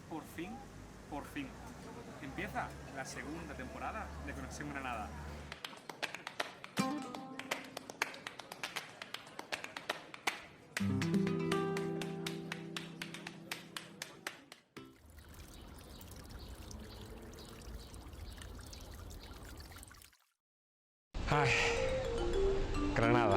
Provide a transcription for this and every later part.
por fin, empieza la segunda temporada de Conexión Granada. Ay, Granada.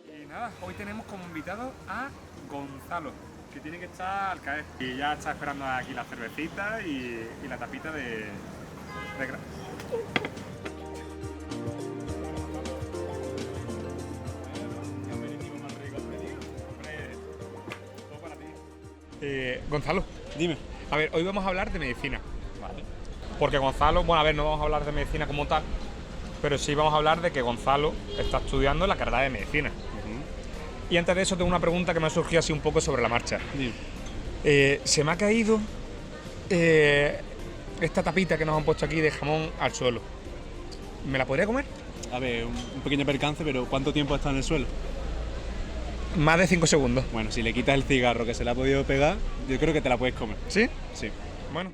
Y nada, hoy tenemos como invitado a Gonzalo, que tiene que estar al caer. Y ya está esperando aquí la cervecita y la tapita de Gonzalo, Dime. a ver, hoy vamos a hablar de medicina. Vale. Porque Gonzalo, bueno, a ver, no vamos a hablar de medicina como tal, pero sí vamos a hablar de que Gonzalo está estudiando la carrera de medicina. Y antes de eso tengo una pregunta que me ha surgido así un poco sobre la marcha. Dime. Se me ha caído esta tapita que nos han puesto aquí de jamón al suelo. ¿Me la podría comer? A ver, un pequeño percance, pero ¿cuánto tiempo está en el suelo? Más de 5 segundos. Bueno, si le quitas el cigarro que se le ha podido pegar, yo creo que te la puedes comer. ¿Sí? Sí. Bueno.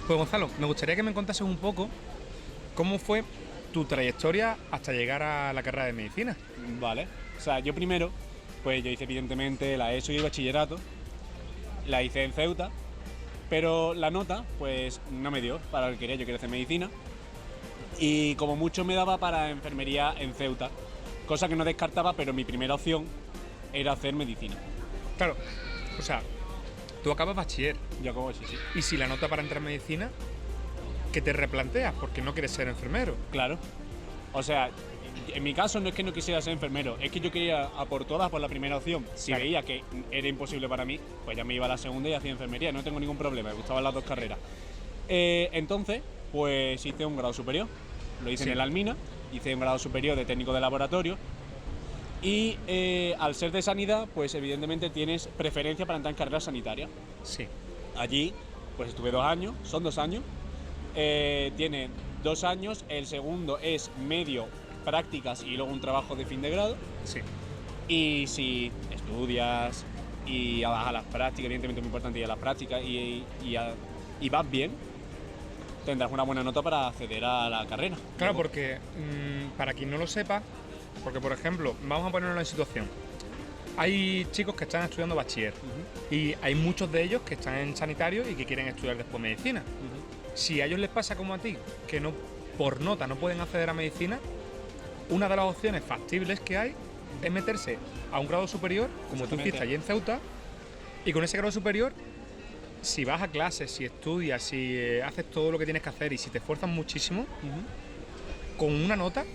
Pues Gonzalo, me gustaría que me contases un poco cómo fue tu trayectoria hasta llegar a la carrera de medicina. Vale. O sea, yo primero, pues yo hice evidentemente la ESO y el bachillerato, la hice en Ceuta, pero la nota, pues no me dio para lo que quería, yo quería hacer medicina. Y como mucho me daba para enfermería en Ceuta, cosa que no descartaba, pero mi primera opción era hacer medicina. Claro, o sea, tú acabas bachiller Yo como sí. y si la nota para entrar en medicina, ¿qué te replanteas? Porque no quieres ser enfermero. Claro. O sea, en mi caso no es que no quisiera ser enfermero, es que yo quería a por todas por la primera opción. Si Claro. veía que era imposible para mí, pues ya me iba a la segunda y hacía enfermería, no tengo ningún problema, me gustaban las dos carreras. Entonces, pues hice un grado superior, lo hice Sí. en el Almina, hice un grado superior de técnico de laboratorio y al ser de sanidad, pues evidentemente tienes preferencia para entrar en carreras sanitarias. Sí. Allí, pues estuve 2 años, son 2 años. Tiene 2 años, el segundo es medio prácticas y luego un trabajo de fin de grado. Sí. Y si estudias y vas a las prácticas, evidentemente es muy importante ir a las prácticas y vas bien, tendrás una buena nota para acceder a la carrera. Claro, Luego, porque para quien no lo sepa, porque por ejemplo, vamos a ponernos en situación. Hay chicos que están estudiando bachiller y hay muchos de ellos que están en sanitario y que quieren estudiar después medicina. Si a ellos les pasa como a ti, que no por nota no pueden acceder a medicina, una de las opciones factibles que hay es meterse a un grado superior, como tú Exactamente. hiciste allí en Ceuta, y con ese grado superior, si vas a clases, si estudias, si haces todo lo que tienes que hacer y si te esfuerzas muchísimo, con una nota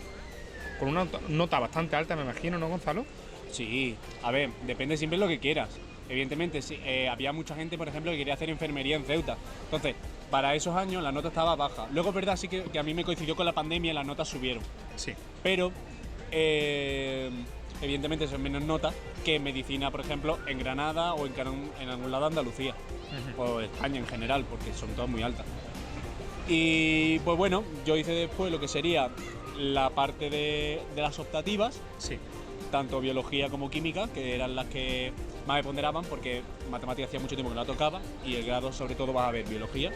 bastante alta, me imagino, ¿no, Gonzalo? Sí, a ver, depende siempre de lo que quieras. Evidentemente, sí, había mucha gente, por ejemplo, que quería hacer enfermería en Ceuta. Entonces, para esos años la nota estaba baja. Luego es verdad sí que a mí me coincidió con la pandemia y las notas subieron. Sí. Pero, evidentemente son menos notas que medicina, por ejemplo, en Granada o en algún lado de Andalucía. O España en general, porque son todas muy altas. Y pues bueno, yo hice después lo que sería la parte de las optativas, Sí. tanto biología como química, que eran las que más me ponderaban porque matemática hacía mucho tiempo que no la tocaba y el grado sobre todo vas a ver biología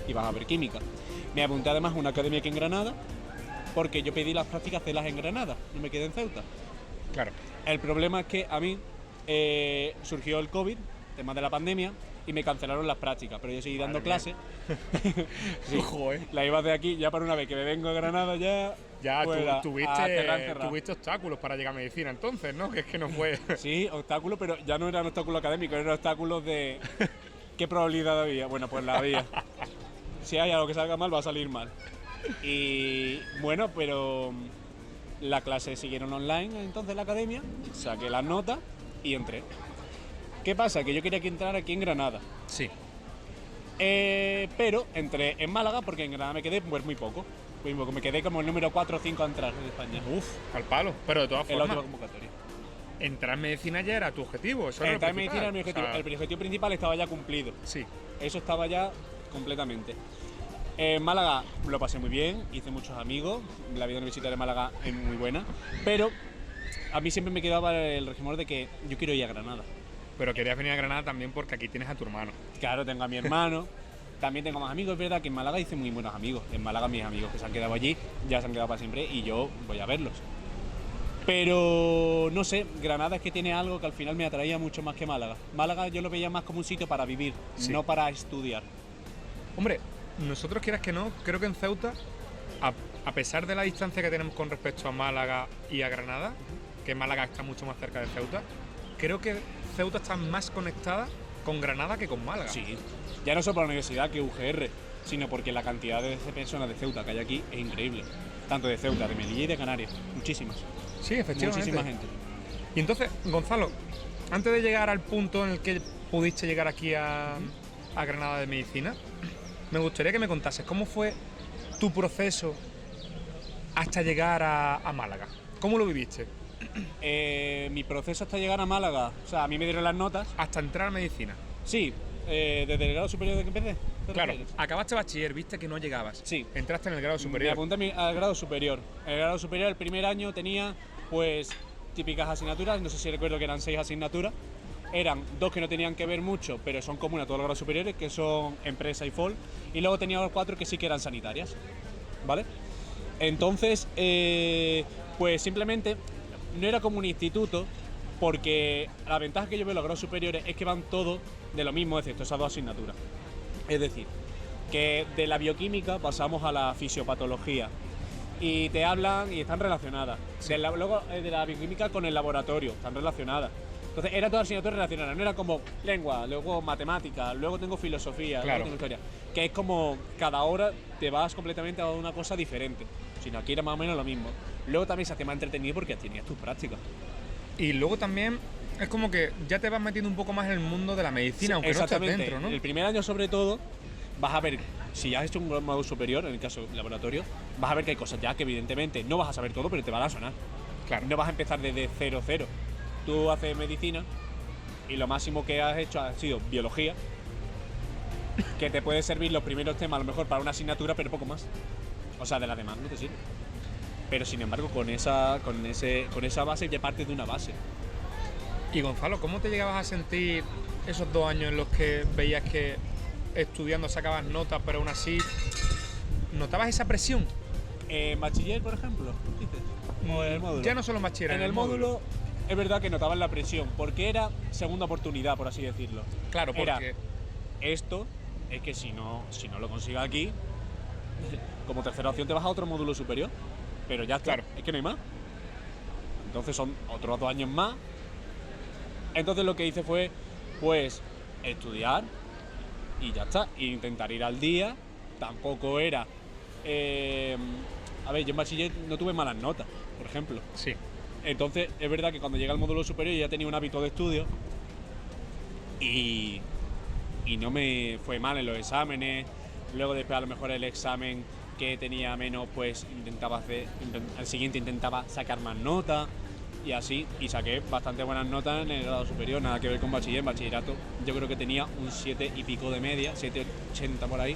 y vas a ver química. Me apunté además a una academia aquí en Granada porque yo pedí las prácticas hacerlas en Granada, no me quedé en Ceuta. Claro. El problema es que a mí surgió el COVID, tema de la pandemia, y me cancelaron las prácticas, pero yo seguí dando Madre mía. clases. Sí, Ojo, la iba de aquí, ya para una vez que me vengo a Granada ya... Ya fuera, a cerrar. tuviste obstáculos para llegar a medicina entonces, ¿no? Que es que no fue. Sí, obstáculos, pero ya no eran obstáculos académicos, eran obstáculos de... ¿Qué probabilidad había? Bueno, pues la había. Si hay algo que salga mal, va a salir mal. Y bueno, pero la clase siguieron online entonces en la academia, saqué las notas y entré. ¿Qué pasa? Que yo quería que entrara aquí en Granada. Sí. Pero entré en Málaga porque en Granada me quedé pues muy poco. Muy poco. Me quedé como el número 4 o 5 a entrar en España. Uf, al palo. Pero de todas En la formas, última convocatoria. entrar en medicina ya era tu objetivo. Eso era lo Entrar en medicina principal. era mi objetivo. O sea, El objetivo principal estaba ya cumplido. sí. Eso estaba ya completamente. En Málaga lo pasé muy bien, hice muchos amigos, la vida universitaria de Málaga es muy buena, pero a mí siempre me quedaba el resquemor de que yo quiero ir a Granada. Pero querías venir a Granada también porque aquí tienes a tu hermano. Claro, tengo a mi hermano, también tengo más amigos, es verdad que en Málaga hice muy buenos amigos. En Málaga mis amigos que se han quedado allí ya se han quedado para siempre y yo voy a verlos. Pero no sé, Granada es que tiene algo que al final me atraía mucho más que Málaga. Málaga yo lo veía más como un sitio para vivir, Sí. no para estudiar. Hombre, nosotros quieras que no, creo que en Ceuta, a pesar de la distancia que tenemos con respecto a Málaga y a Granada, que Málaga está mucho más cerca de Ceuta, creo que Ceuta está más conectada con Granada que con Málaga. Sí, ya no solo por la universidad que UGR, sino porque la cantidad de personas de Ceuta que hay aquí es increíble. Tanto de Ceuta, de Melilla y de Canarias. Muchísimas. Sí, efectivamente. Muchísima gente. Y entonces, Gonzalo, antes de llegar al punto en el que pudiste llegar aquí a Granada de Medicina, me gustaría que me contases cómo fue tu proceso hasta llegar a Málaga. ¿Cómo lo viviste? Mi proceso hasta llegar a Málaga, o sea, a mí me dieron las notas. Hasta entrar a Medicina. Sí, desde el grado superior de que empecé. ¿te Claro, refieres? acabaste bachiller, viste que no llegabas. Sí. Entraste en el grado Me superior. apunté al grado superior. En el grado superior, el primer año tenía, pues, típicas asignaturas, no sé si recuerdo que eran 6 asignaturas. Eran 2 que no tenían que ver mucho, pero son comunes a todos los grados superiores, que son empresa y FOL. Y luego tenía los 4 que sí que eran sanitarias, ¿vale? Entonces, pues simplemente no era como un instituto, porque la ventaja que yo veo en los grados superiores es que van todos de lo mismo, excepto esas 2 asignaturas. Es decir, que de la bioquímica pasamos a la fisiopatología y te hablan y están relacionadas. Luego de la bioquímica con el laboratorio, están relacionadas. Entonces eran todas asignaturas relacionadas, no era como lengua, luego matemáticas, luego tengo filosofía, Claro. luego tengo historia. Que es como cada hora te vas completamente a una cosa diferente. Sino aquí era más o menos lo mismo. Luego también se hacía más entretenido porque tenías tus prácticas. Y luego también es como que ya te vas metiendo un poco más en el mundo de la medicina, aunque no estés Exactamente. dentro, ¿no? El primer año, sobre todo, vas a ver, si ya has hecho un grado superior, en el caso del laboratorio, vas a ver que hay cosas ya que evidentemente no vas a saber todo, pero te van a sonar. Claro. No vas a empezar desde 0. Tú haces medicina y lo máximo que has hecho ha sido biología, que te puede servir los primeros temas a lo mejor para una asignatura, pero poco más. O sea, de las demás no te sirve. Pero sin embargo, con esa base ya partes de una base. Y Gonzalo, ¿cómo te llegabas a sentir esos 2 años en los que veías que estudiando sacabas notas, pero aún así notabas esa presión? En bachiller, por ejemplo, dices, o en el módulo. Ya no solo en bachiller, En el módulo es verdad que notaban la presión, porque era segunda oportunidad, por así decirlo. Claro, Era, porque esto es que si no lo consigues aquí, como tercera opción te vas a otro módulo superior, pero ya está, Claro. es que no hay más. Entonces son otros 2 años más. Entonces lo que hice fue, pues, estudiar y ya está, e intentar ir al día. Tampoco era... a ver, yo en bachiller no tuve malas notas, por ejemplo. sí. Entonces, es verdad que cuando llegué al módulo superior ya tenía un hábito de estudio y no me fue mal en los exámenes. Luego después a lo mejor el examen que tenía menos, pues al siguiente intentaba sacar más notas y así, y saqué bastante buenas notas en el grado superior, nada que ver con bachiller. En bachillerato yo creo que tenía un 7 y pico de media, 7,80 por ahí.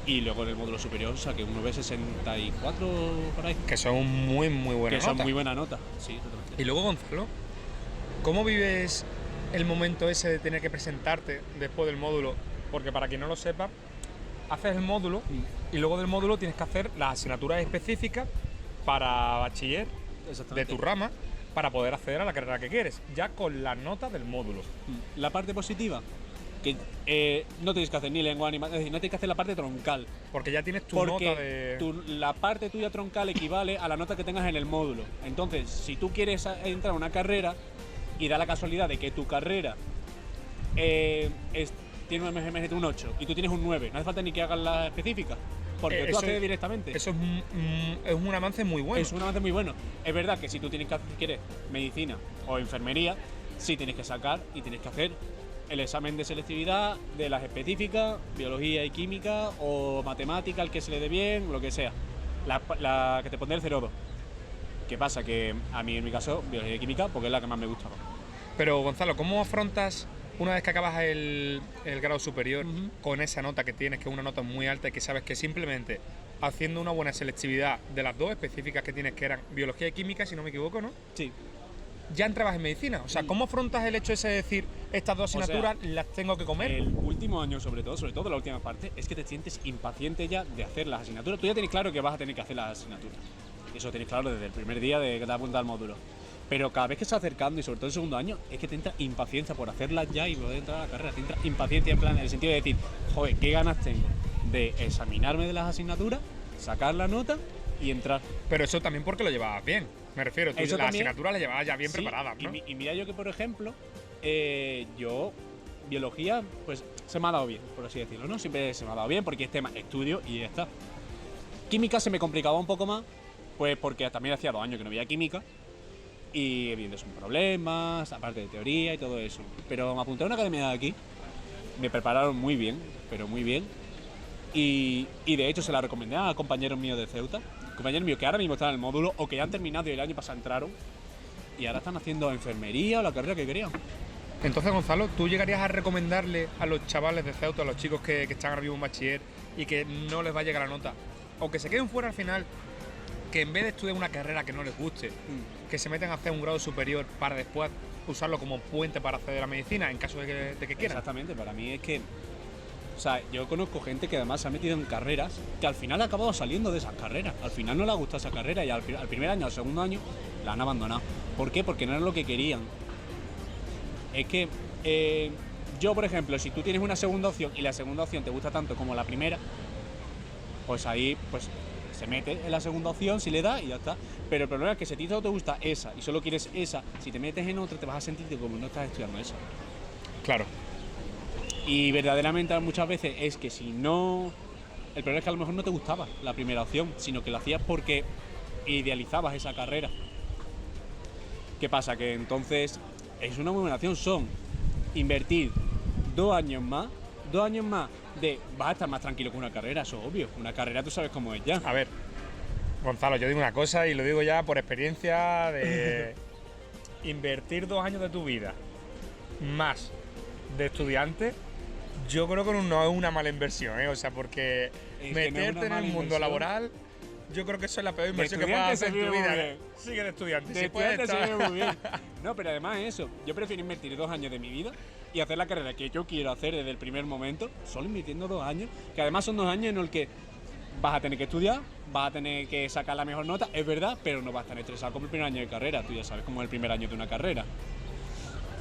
Y luego en el módulo superior saqué un 9,64 por ahí. Que son muy buenas Que son notas. muy buena nota, sí, totalmente. Y luego, Gonzalo, ¿cómo vives el momento ese de tener que presentarte después del módulo? Porque para quien no lo sepa, haces el módulo y luego del módulo tienes que hacer las asignaturas específicas para bachiller de Exactamente. tu rama para poder acceder a la carrera que quieres, ya con las notas del módulo. La parte positiva, que no tienes que hacer ni lengua ni más, es decir, no tienes que hacer la parte troncal. Porque ya tienes tu Porque nota de... la parte tuya troncal equivale a la nota que tengas en el módulo. Entonces, si tú quieres entrar a una carrera y da la casualidad de que tu carrera tiene un 8 y tú tienes un 9, no hace falta ni que hagas la específica, porque tú eso- accedes directamente. Eso es un avance muy bueno. Es un avance muy bueno. Es verdad que si tú quieres medicina o enfermería, sí tienes que sacar y tienes que hacer el examen de selectividad de las específicas, biología y química, o matemática, el que se le dé bien, lo que sea. La que te pone el 0,2. ¿Qué pasa? Que a mí, en mi caso, biología y química, porque es la que más me gustaba. Pero Gonzalo, ¿cómo afrontas una vez que acabas el grado superior con esa nota que tienes, que es una nota muy alta y que sabes que simplemente haciendo una buena selectividad de las dos específicas que tienes, que eran biología y química, si no me equivoco, ¿no? Sí. Ya entrabas en medicina. O sea, ¿cómo afrontas el hecho ese de decir, estas dos asignaturas las tengo que comer? El último año, sobre todo la última parte, es que te sientes impaciente ya de hacer las asignaturas. Tú ya tienes claro que vas a tener que hacer las asignaturas. Eso lo tienes claro desde el primer día de que te apuntas al módulo. Pero cada vez que estás acercando, y sobre todo el segundo año, es que te entra impaciencia por hacerlas ya y poder entrar a la carrera. Te entra impaciencia en plan, en el sentido de decir, joder, ¿qué ganas tengo de examinarme de las asignaturas, sacar la nota y entrar? Pero eso también porque lo llevabas bien. Me refiero, tú Eso las también, asignaturas las llevabas ya bien sí, preparadas, ¿no? Y mira yo que, por ejemplo, yo, biología, pues se me ha dado bien, por así decirlo, ¿no? Siempre se me ha dado bien porque es tema estudio y ya está. Química se me complicaba un poco más, pues porque también hacía 2 años que no veía química y evidentemente son problemas, aparte de teoría y todo eso. Pero me apunté a una academia de aquí, me prepararon muy bien, pero muy bien. Y de hecho se la recomendé a compañeros míos de Ceuta, compañeros míos que ahora mismo están en el módulo o que ya han terminado y el año pasado entraron y ahora están haciendo enfermería o la carrera que querían. Entonces, Gonzalo, ¿tú llegarías a recomendarle a los chavales de Ceuta, a los chicos que están ahora mismo en bachiller y que no les va a llegar la nota, o que se queden fuera al final, que en vez de estudiar una carrera que no les guste, que se meten a hacer un grado superior para después usarlo como puente para acceder a medicina en caso de que quieran? Exactamente, para mí es que, o sea, yo conozco gente que además se ha metido en carreras que al final ha acabado saliendo de esas carreras. Al final no le ha gustado esa carrera y al primer año, al segundo año, la han abandonado. ¿Por qué? Porque no era lo que querían. Es que yo, por ejemplo, si tú tienes una segunda opción y la segunda opción te gusta tanto como la primera, pues ahí pues se mete en la segunda opción si le da y ya está. Pero el problema es que si a ti solo te gusta esa y solo quieres esa, si te metes en otra te vas a sentirte como no estás estudiando esa. Claro. Y verdaderamente muchas veces es que si no... El problema es que a lo mejor no te gustaba la primera opción, sino que lo hacías porque idealizabas esa carrera. ¿Qué pasa? Que entonces es una muy buena opción, son invertir 2 años más de... Vas a estar más tranquilo con una carrera, eso es obvio. Una carrera tú sabes cómo es ya. A ver, Gonzalo, yo digo una cosa y lo digo ya por experiencia de invertir 2 años de tu vida más de estudiante. Yo creo que no es una mala inversión, ¿eh? O sea, porque Es meterte en el mundo laboral, yo creo que eso es la peor inversión que puedas hacer en tu vida. Sigue de estudiante, De si puedes estudiante se estar. ve muy bien. No, pero además eso, yo prefiero invertir 2 años de mi vida y hacer la carrera que yo quiero hacer desde el primer momento, solo invirtiendo 2 años, que además son 2 años en los que vas a tener que estudiar, vas a tener que sacar la mejor nota, es verdad, pero no vas a estar estresado como el primer año de carrera. Tú ya sabes cómo es el primer año de una carrera.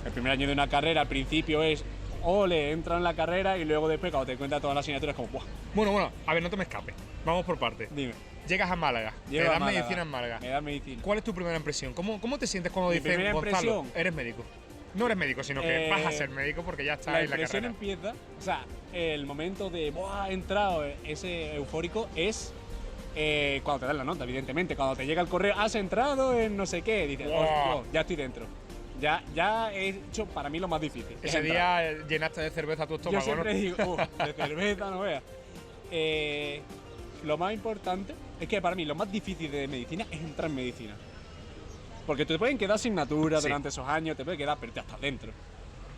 El primer año de una carrera al principio es ole, entra en la carrera y luego después cuando te cuenta todas las asignaturas es como ¡buah! Bueno, a ver, no te me escapes. Vamos por partes. Dime. Llegas a Málaga, te Llego a das Málaga, medicina en Málaga. Me das medicina. ¿Cuál es tu primera impresión? ¿Cómo te sientes cuando Mi dicen, primera Gonzalo, impresión. eres médico? No eres médico, sino que vas a ser médico porque ya estás La en la impresión carrera. empieza, o sea, el momento de ¡buah! He entrado, ese eufórico es cuando te dan la nota, evidentemente. Cuando te llega el correo, has entrado en no sé qué, dices, Wow. "Hostia, ya estoy dentro". Ya he hecho para mí lo más difícil. Ese día llenaste de cerveza tu Yo estómago, siempre ¿no? digo, de cerveza, no veas. Lo más importante es que para mí lo más difícil de medicina es entrar en medicina. Porque te pueden quedar asignaturas Sí. durante esos años, te puede quedar, pero ya estás dentro.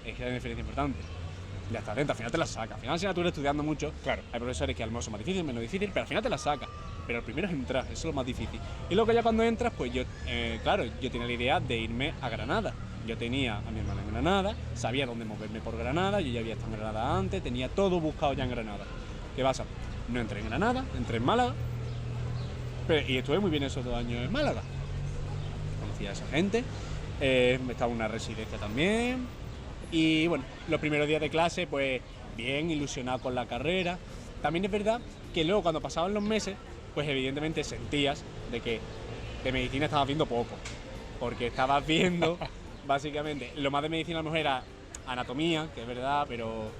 Es que hay una diferencia importante. Ya estás dentro, al final te la saca. Al final, asignatura estudiando mucho, Claro. hay profesores que a lo mejor son más difíciles, menos difíciles, pero al final te la saca. Pero el primero es entrar, eso es lo más difícil. Y luego ya cuando entras, pues yo, claro, yo tenía la idea de irme a Granada. Yo tenía a mi hermana en Granada, sabía dónde moverme por Granada, yo ya había estado en Granada antes, tenía todo buscado ya en Granada. ¿Qué pasa? No entré en Granada, entré en Málaga, y estuve muy bien esos 2 años en Málaga. Conocí a esa gente, estaba en una residencia también, y bueno, los primeros días de clase, pues bien, ilusionado con la carrera. También es verdad que luego cuando pasaban los meses, pues evidentemente sentías de que de medicina estabas viendo poco, porque estabas viendo, básicamente, lo más de medicina a lo mejor era anatomía, que es verdad, pero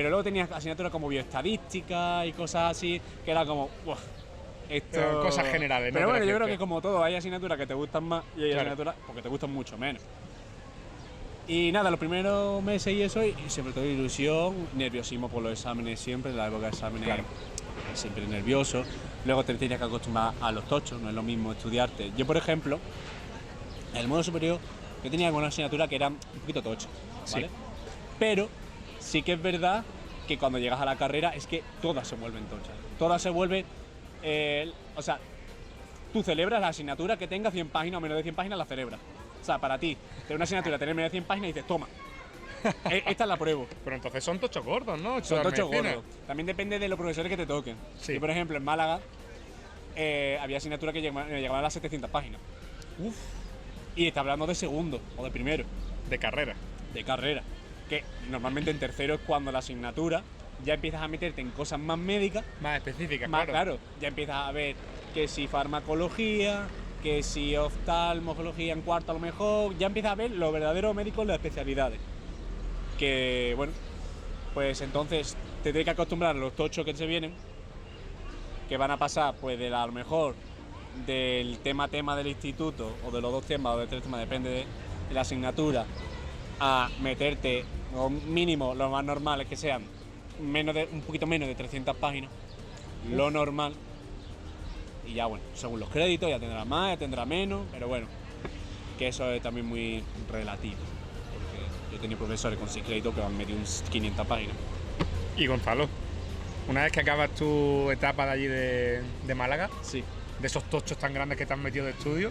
luego tenías asignaturas como bioestadística y cosas así, que era como, ¡buah! Esto... Cosas generales, ¿no? Pero bueno, yo creo que que como todo, hay asignaturas que te gustan más y hay Claro. asignaturas porque te gustan mucho menos. Y nada, los primeros meses y eso, y sobre todo ilusión, nerviosismo por los exámenes siempre, en la época de exámenes Claro. siempre nervioso. Luego te tienes que acostumbrar a los tochos, no es lo mismo estudiarte. Yo, por ejemplo, en el modo superior, yo tenía alguna asignatura que era un poquito tocha, ¿vale? Sí. Pero sí que es verdad que cuando llegas a la carrera es que todas se vuelven tochas. Todas se vuelven. O sea, tú celebras la asignatura que tenga 100 páginas o menos de 100 páginas, la celebras. O sea, para ti, tener una asignatura, tener menos de 100 páginas y dices, toma, esta la pruebo. Pero entonces son tochos gordos, ¿no? Son Estudiar tochos medicina. gordos. También depende de los profesores que te toquen. Sí. Yo, por ejemplo, en Málaga había asignatura que llegaban a las 700 páginas. Uf, Y está hablando de segundo o de primero, de carrera. de carrera. Que normalmente en tercero es cuando la asignatura ya empiezas a meterte en cosas más médicas. Más específica, Más, claro. claro, ya empiezas a ver que si farmacología, que si oftalmología en cuarto a lo mejor, ya empiezas a ver los verdaderos médicos, las especialidades. Que bueno, pues entonces te tienes que acostumbrar a los tochos que se vienen, que van a pasar pues de a lo mejor del tema del instituto, o de los dos temas, o de tres temas, depende de la asignatura, a meterte, o mínimo, lo más normal es que sean un poquito menos de 300 páginas, lo normal. Y ya bueno, según los créditos ya tendrá más, ya tendrá menos, pero bueno, que eso es también muy relativo. Porque yo he tenido profesores con 6 créditos que me han metido unas 500 páginas. Y Gonzalo, una vez que acabas tu etapa de allí de Málaga, Sí. de esos tochos tan grandes que te han metido de estudio,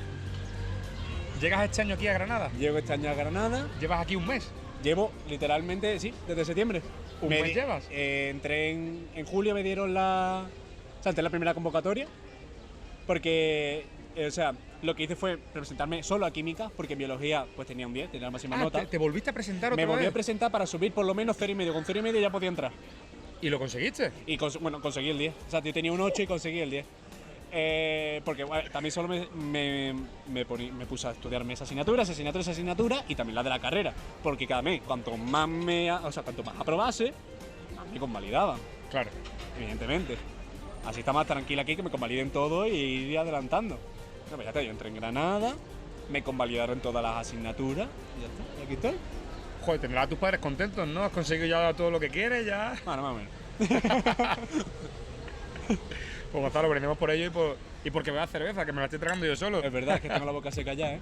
llegas este año aquí a Granada. Llego este año a Granada, Llevas aquí un mes. llevo literalmente, sí, desde septiembre. ¿Un mes llevas? Entré en julio, me dieron o sea, entré en la primera convocatoria, porque, o sea, lo que hice fue presentarme solo a química, porque en biología pues tenía un 10, tenía la máxima nota. ¿Te volviste a presentar Me otra volví a vez? presentar para subir por lo menos 0,5, con 0,5 ya podía entrar. ¿Y lo conseguiste? Y bueno, conseguí el 10. O sea, yo tenía un 8 y conseguí el 10. Porque bueno, también solo me puse a estudiarme esa asignatura y también la de la carrera. Porque cada mes, cuanto más cuanto más aprobase, más me convalidaban, Claro. evidentemente. Así está más tranquila aquí, que me convaliden todo y ir adelantando. No, pues ya está, yo entré en Granada, me convalidaron todas las asignaturas y ya está, y aquí estoy. Joder, tendrás a tus padres contentos, ¿no? Has conseguido ya todo lo que quieres, ya. Bueno, más o menos. Pues Gonzalo, brindemos por ello y porque veas cerveza, que me la estoy tragando yo solo. Es verdad, es que tengo la boca seca ya, ¿eh?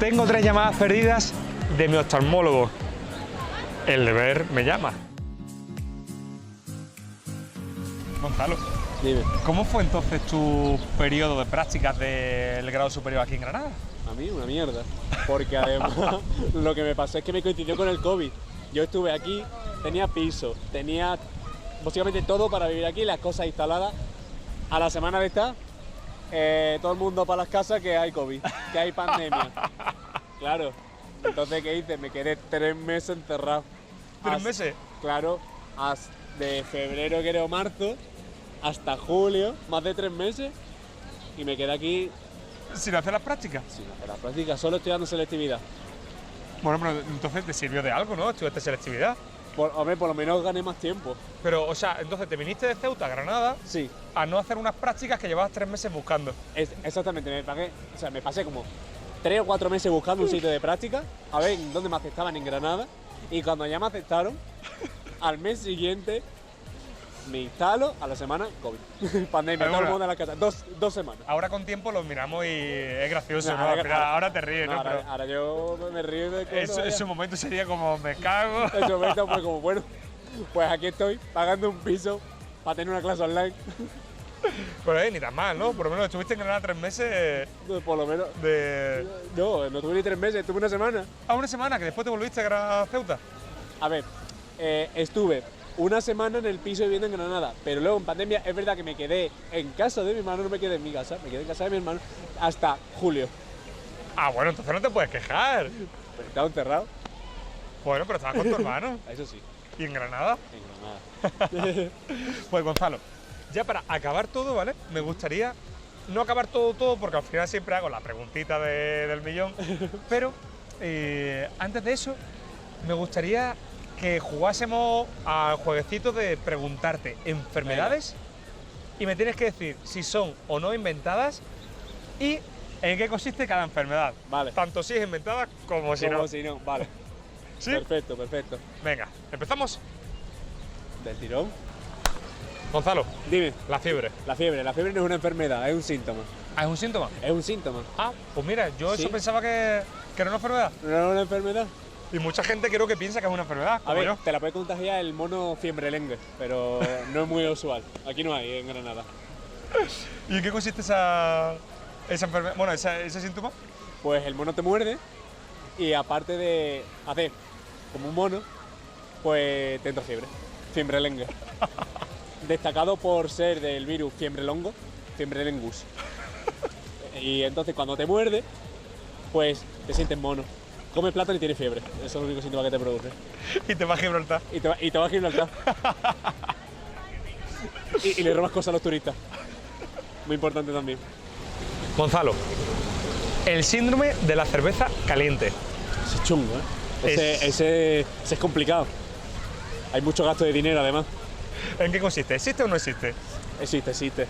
Tengo 3 llamadas perdidas de mi oftalmólogo. El deber me llama. Gonzalo, Dime. ¿cómo fue entonces tu periodo de prácticas del grado superior aquí en Granada? A mí una mierda, porque además lo que me pasó es que me coincidió con el COVID. Yo estuve aquí, tenía piso, tenía básicamente todo para vivir aquí, las cosas instaladas. A la semana de estar, todo el mundo para las casas que hay COVID, que hay pandemia. Claro, entonces ¿qué hice? Me quedé 3 meses encerrado. ¿3 meses? Claro, de febrero creo marzo hasta julio, más de 3 meses, y me quedé aquí ¿Sin hacer las prácticas? sin hacer la práctica, solo estudiando selectividad. Bueno, pero entonces te sirvió de algo, ¿no? Estudiaste selectividad. Hombre, por lo menos gané más tiempo. Pero, o sea, entonces te viniste de Ceuta a Granada Sí, a no hacer unas prácticas que llevabas 3 meses buscando. exactamente, me pasé como 3 o 4 meses buscando un sitio de práctica, a ver dónde me aceptaban en Granada, y cuando ya me aceptaron, al mes siguiente me instalo, a la semana COVID. Pandemia, todo el mundo en la casa, 2 semanas. Ahora con tiempo lo miramos y es gracioso, No, ¿no? Ahora te ríes, No, ¿no? ahora yo me río de cosas. En su momento sería como, me cago. En su momento fue como, bueno, pues aquí estoy, pagando un piso para tener una clase online. Pero ni tan mal, ¿no? Por lo menos estuviste en Granada 3 meses Por lo menos. de... No tuve ni 3 meses, tuve una semana. A una semana, que después te volviste a Ceuta. A ver, estuve una semana en el piso viviendo en Granada, pero luego en pandemia es verdad que me quedé en casa de mi hermano, no me quedé en mi casa, me quedé en casa de mi hermano hasta julio. Ah, bueno, entonces no te puedes quejar. Pero estaba encerrado, Bueno, pero estabas con tu hermano. eso sí, ¿Y en Granada? en Granada. Pues Gonzalo, ya para acabar todo, ¿vale? Me gustaría no acabar todo, porque al final siempre hago la preguntita del millón. Pero antes de eso, me gustaría que jugásemos al jueguecito de preguntarte enfermedades y me tienes que decir si son o no inventadas y en qué consiste cada enfermedad. Vale. Tanto si es inventada como si no. Como si no, vale. ¿Sí? Perfecto, perfecto. Venga, ¿empezamos? Del tirón. Gonzalo, Dime, la fiebre. la fiebre no es una enfermedad, es un síntoma. ¿Ah, es un síntoma? Es un síntoma. Ah, pues mira, yo Sí. eso pensaba que era una enfermedad. ¿No es una enfermedad? Y mucha gente creo que piensa que es una enfermedad, A como ver, yo. te la puede contagiar el mono fiembrelengue, pero no es muy usual. Aquí no hay, en Granada. ¿Y en qué consiste esa enfermedad? Bueno, ese síntoma. Pues el mono te muerde y aparte de hacer como un mono, pues te entra fiebre. Fiembrelengue. Destacado por ser del virus fiembrelongo, fiembrelengus. Y entonces cuando te muerde, pues te sientes mono. Comes plátano y tienes fiebre. Eso es el único síntoma que te produce. Y te va a Gibraltar. Y te vas a Gibraltar. y le robas cosas a los turistas. Muy importante también. Gonzalo, el síndrome de la cerveza caliente. Ese es chungo, ¿eh? Ese es complicado. Hay mucho gasto de dinero además. ¿En qué consiste? ¿Existe o no existe? Existe.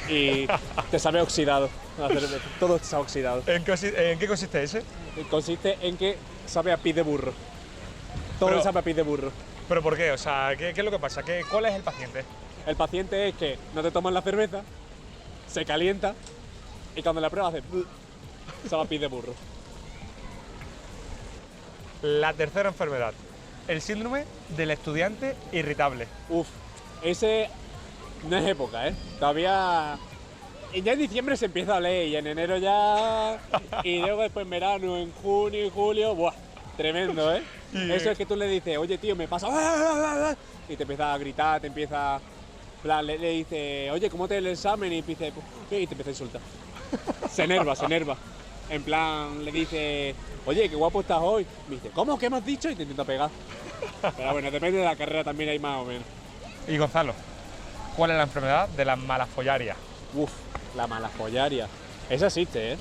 Y te sabe oxidado. La cerveza. Todo está oxidado. ¿En qué consiste ese? Consiste en que sabe a pis de burro. Todo Pero- sabe a pis de burro. ¿Pero por qué? O sea, ¿qué es lo que pasa? ¿Cuál es el paciente? El paciente es que no te tomas la cerveza, se calienta y cuando la pruebas hace sabe a pis de burro. La tercera enfermedad, el síndrome del estudiante irritable. Uf, ese no es época, ¿eh? Todavía. Y ya en diciembre se empieza a oler y en enero ya. Y luego después en verano, en junio y julio. ¡Buah! Tremendo, ¿eh? Y- Eso es que tú le dices, oye tío, me pasa. Y te empieza a gritar, te empieza. En plan, le dice, oye, ¿cómo te el examen? Y te empieza a insultar. Se enerva. En plan, le dice, oye, qué guapo estás hoy. Me dice, ¿cómo? ¿Qué me has dicho? Y te intenta pegar. Pero bueno, depende de la carrera también hay más o menos. Y Gonzalo, ¿cuál es la enfermedad de la malafollaria? Uf, la malafollaria. Esa existe, ¿eh?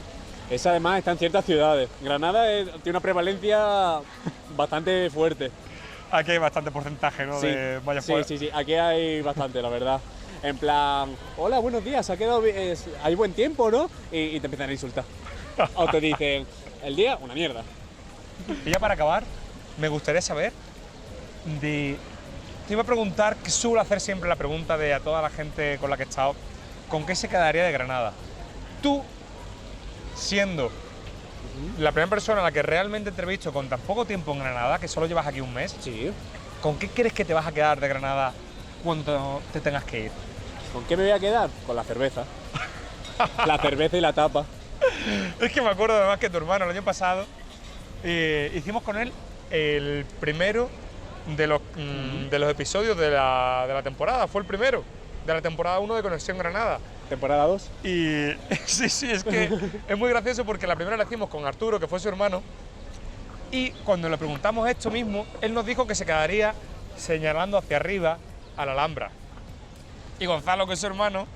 Esa además está en ciertas ciudades. Granada tiene una prevalencia bastante fuerte. Aquí hay bastante porcentaje, ¿no? De vaya sí, fuera. sí, aquí hay bastante, la verdad. En plan, hola, buenos días, ha quedado hay buen tiempo, ¿no? Y te empiezan a insultar. O te dicen, el día, una mierda. Y ya para acabar, me gustaría saber te iba a preguntar, que suelo hacer siempre la pregunta de a toda la gente con la que he estado, ¿con qué se quedaría de Granada? Tú, siendo la primera persona a la que realmente entrevisto con tan poco tiempo en Granada, que solo llevas aquí un mes, Sí. ¿con qué crees que te vas a quedar de Granada cuando te tengas que ir? ¿Con qué me voy a quedar? Con la cerveza. La cerveza y la tapa. Es que me acuerdo además que tu hermano el año pasado hicimos con él el primero de los episodios de la temporada, fue el primero de la temporada 1 de Conexión Granada. Temporada 2. Y sí, es que es muy gracioso porque la primera la hicimos con Arturo, que fue su hermano, y cuando le preguntamos esto mismo, él nos dijo que se quedaría señalando hacia arriba a la Alhambra. Y Gonzalo, que es su hermano,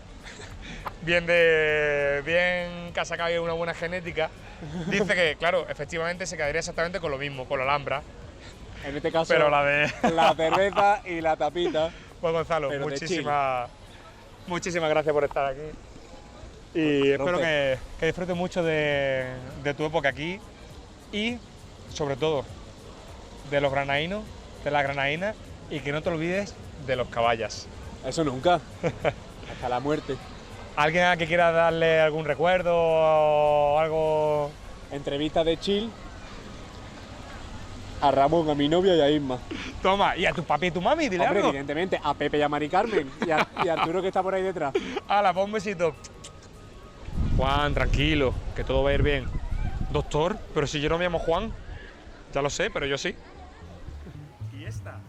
bien que ha sacado una buena genética, dice que, claro, efectivamente se quedaría exactamente con lo mismo, con la Alhambra, En este caso, pero la de... la cerveza y la tapita. Pues Gonzalo, Pero de muchísimas gracias por estar aquí. Y espero Rompe. que disfrutes mucho de tu época aquí y, sobre todo, de los granadinos, de las granadinas y que no te olvides de los caballas. Eso nunca. Hasta la muerte. ¿Alguien a que quiera darle algún recuerdo o algo? Entrevista de chill a Ramón, a mi novia y a Isma. Toma, y a tu papi y tu mami, dile Hombre, algo. evidentemente, a Pepe y a Mari Carmen y a Arturo que está por ahí detrás. Hala, pon un besito. Juan, tranquilo, que todo va a ir bien. Doctor, pero si yo no me llamo Juan. Ya lo sé, pero yo sí. Y esta